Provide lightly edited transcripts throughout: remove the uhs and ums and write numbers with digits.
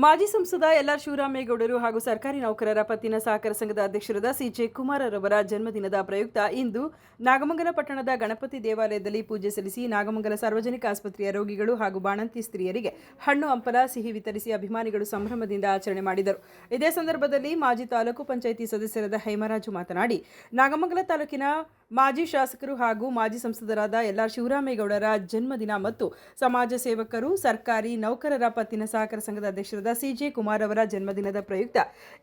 ಮಾಜಿ ಸಂಸದ ಎಲ್.ಆರ್. ಶಿವರಾಮೇಗೌಡರು ಹಾಗೂ ಸರ್ಕಾರಿ ನೌಕರರ ಪತ್ತಿನ ಸಹಕಾರ ಸಂಘದ ಅಧ್ಯಕ್ಷರಾದ ಸಿ.ಜೆ. ಕುಮಾರರವರ ಜನ್ಮದಿನದ ಪ್ರಯುಕ್ತ ಇಂದು ನಾಗಮಂಗಲ ಪಟ್ಟಣದ ಗಣಪತಿ ದೇವಾಲಯದಲ್ಲಿ ಪೂಜೆ ಸಲ್ಲಿಸಿ ನಾಗಮಂಗಲ ಸಾರ್ವಜನಿಕ ಆಸ್ಪತ್ರೆಯ ರೋಗಿಗಳು ಹಾಗೂ ಬಾಣಂತಿ ಸ್ತ್ರೀಯರಿಗೆ ಹಣ್ಣು ಹಂಪಲ ಸಿಹಿ ವಿತರಿಸಿ ಅಭಿಮಾನಿಗಳು ಸಂಭ್ರಮದಿಂದ ಆಚರಣೆ ಮಾಡಿದರು. ಇದೇ ಸಂದರ್ಭದಲ್ಲಿ ಮಾಜಿ ತಾಲೂಕು ಪಂಚಾಯಿತಿ ಸದಸ್ಯರಾದ ಹೇಮರಾಜು ಮಾತನಾಡಿ, ನಾಗಮಂಗಲ ತಾಲೂಕಿನ ಮಾಜಿ ಶಾಸಕರು ಹಾಗೂ ಮಾಜಿ ಸಂಸದರಾದ ಎಲ್.ಆರ್. ಶಿವರಾಮೇಗೌಡರ ಜನ್ಮದಿನ ಮತ್ತು ಸಮಾಜ ಸೇವಕರು, ಸರ್ಕಾರಿ ನೌಕರರ ಪತ್ತಿನ ಸಹಕಾರ ಸಂಘದ ಅಧ್ಯಕ್ಷರಾದ ಸಿ.ಜೆ. ಕುಮಾರ್ ಅವರ ಜನ್ಮದಿನದ ಪ್ರಯುಕ್ತ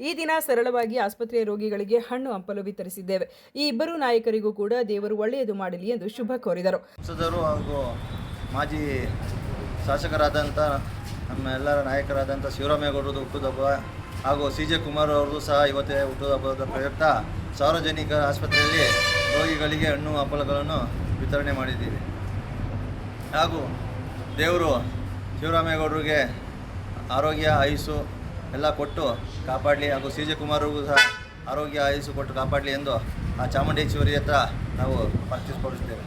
ಈ ದಿನ ಸರಳವಾಗಿ ಆಸ್ಪತ್ರೆಯ ರೋಗಿಗಳಿಗೆ ಹಣ್ಣು ಹಂಪಲು ವಿತರಿಸಿದ್ದೇವೆ. ಈ ಇಬ್ಬರು ನಾಯಕರಿಗೂ ಕೂಡ ದೇವರು ಒಳ್ಳೆಯದು ಮಾಡಲಿ ಎಂದು ಶುಭ ಕೋರಿದರು. ಸಂಸದರು ಹಾಗೂ ಮಾಜಿ ಶಾಸಕರಾದಂಥ ನಮ್ಮ ಎಲ್ಲರ ನಾಯಕರಾದಂಥ ಶಿವರಾಮೇಗೌಡರದು ಹುಟ್ಟುಹಬ್ಬ ಹಾಗೂ ಸಿ.ಜೆ. ಕುಮಾರ್ ಅವರದು ಸಹ ಇವತ್ತೇ ಹುಟ್ಟುಹಬ್ಬದ ಪ್ರಯುಕ್ತ ಸಾರ್ವಜನಿಕ ಆಸ್ಪತ್ರೆಯಲ್ಲಿ ರೋಗಿಗಳಿಗೆ ಹಣ್ಣು ಹಂಪಲುಗಳನ್ನು ವಿತರಣೆ ಮಾಡಿದ್ದೀವಿ. ಹಾಗೂ ದೇವರು ಶಿವರಾಮೇಗೌಡರಿಗೆ ಆರೋಗ್ಯ ಆಯುಸ್ಸು ಎಲ್ಲ ಕೊಟ್ಟು ಕಾಪಾಡಲಿ ಹಾಗೂ ಸಿ.ಜೆ. ಕುಮಾರ್ಗೂ ಸಹ ಆರೋಗ್ಯ ಆಯುಸ್ಸು ಕೊಟ್ಟು ಕಾಪಾಡಲಿ ಎಂದು ಆ ಚಾಮುಂಡೇಶ್ವರಿ ಹತ್ರ ನಾವು ಪ್ರಾರ್ಥಿಸಿಕೊಳ್ಳುತ್ತೇವೆ.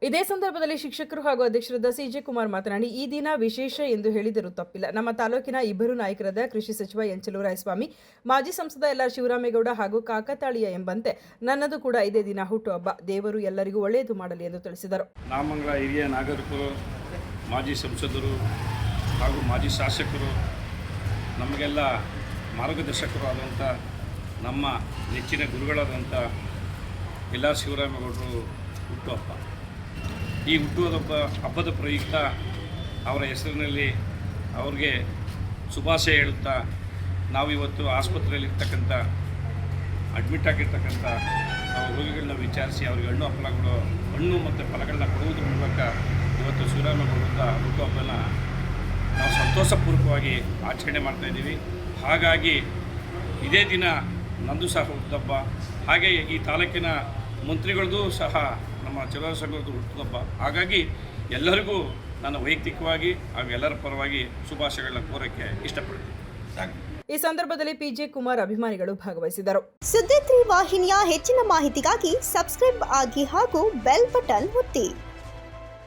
ಇದೇ ಸಂದರ್ಭದಲ್ಲಿ ಶಿಕ್ಷಕರು ಹಾಗೂ ಅಧ್ಯಕ್ಷರಾದ ಸಿ.ಜೆ. ಕುಮಾರ್ ಮಾತನಾಡಿ, ಈ ದಿನ ವಿಶೇಷ ಎಂದು ಹೇಳಿದರೂ ತಪ್ಪಿಲ್ಲ. ನಮ್ಮ ತಾಲೂಕಿನ ಇಬ್ಬರು ನಾಯಕರಾದ ಕೃಷಿ ಸಚಿವ ಎನ್. ಚೆಲುವರಾಯಸ್ವಾಮಿ, ಮಾಜಿ ಸಂಸದ ಎಲ್.ಆರ್. ಶಿವರಾಮೇಗೌಡ ಹಾಗೂ ಕಾಕತಾಳೀಯ ಎಂಬಂತೆ ನನ್ನದು ಕೂಡ ಇದೇ ದಿನ ಹುಟ್ಟುಹಬ್ಬ. ದೇವರು ಎಲ್ಲರಿಗೂ ಒಳ್ಳೆಯದು ಮಾಡಲಿ ಎಂದು ತಿಳಿಸಿದರು. ನಾಗಮಂಗಲ ಹಿರಿಯ ನಾಗರಿಕರು, ಮಾಜಿ ಸಂಸದರು ಹಾಗೂ ಮಾಜಿ ಶಾಸಕರು, ನಮಗೆಲ್ಲ ಮಾರ್ಗದರ್ಶಕರು ಆದಂಥ ನಮ್ಮ ನೆಚ್ಚಿನ ಗುರುಗಳಾದಂಥ ಎಲ್.ಆರ್. ಶಿವರಾಮೇಗೌಡರು ಹುಟ್ಟುಹಬ್ಬ. ಈ ಹಬ್ಬದ ಪ್ರಯುಕ್ತ ಅವರ ಹೆಸರಿನಲ್ಲಿ ಅವ್ರಿಗೆ ಶುಭಾಶಯ ಹೇಳುತ್ತಾ ನಾವಿವತ್ತು ಆಸ್ಪತ್ರೆಯಲ್ಲಿರ್ತಕ್ಕಂಥ ಅಡ್ಮಿಟ್ ಆಗಿರ್ತಕ್ಕಂಥ ರೋಗಿಗಳನ್ನ ವಿಚಾರಿಸಿ ಅವ್ರಿಗೆ ಹಣ್ಣು ಮತ್ತು ಫಲಗಳನ್ನ ಕೊಡುವುದರ ಮೂಲಕ ಇವತ್ತು ಶಿವರಾಮೇಗೌಡರ ಹುಟ್ಟುಹಬ್ಬನ ನಾವು ಸಂತೋಷಪೂರ್ವಕವಾಗಿ ಆಚರಣೆ ಮಾಡ್ತಾಯಿದ್ದೀವಿ. ಹಾಗಾಗಿ ಇದೇ ದಿನ ನಂದು ಸಹ ಹುಟ್ಟುಹಬ್ಬ. ಹಾಗೆ ಈ ತಾಲೂಕಿನ ಮಂತ್ರಿಗಳದ್ದು ಸಹ ನಮ್ಮ ಚೆಲುವರಾಯ ಸಂಘದ ಹುಟ್ಟುಹಬ್ಬ. ಹಾಗಾಗಿ ಎಲ್ಲರಿಗೂ ನಾನು ವೈಯಕ್ತಿಕವಾಗಿ ಹಾಗೂ ಎಲ್ಲರ ಪರವಾಗಿ ಶುಭಾಶಯಗಳನ್ನ ಕೋರಕ್ಕೆ ಇಷ್ಟಪಡ್ತೀನಿ. ಈ ಸಂದರ್ಭದಲ್ಲಿ ಪಿ.ಜೆ. ಕುಮಾರ್ ಅಭಿಮಾನಿಗಳು ಭಾಗವಹಿಸಿದರು. ಸುದ್ದಿ 3 ವಾಹಿನಿಯ ಹೆಚ್ಚಿನ ಮಾಹಿತಿಗಾಗಿ ಸಬ್ಸ್ಕ್ರೈಬ್ ಆಗಿ ಹಾಗೂ ಬೆಲ್ ಬಟನ್ ಒತ್ತಿ.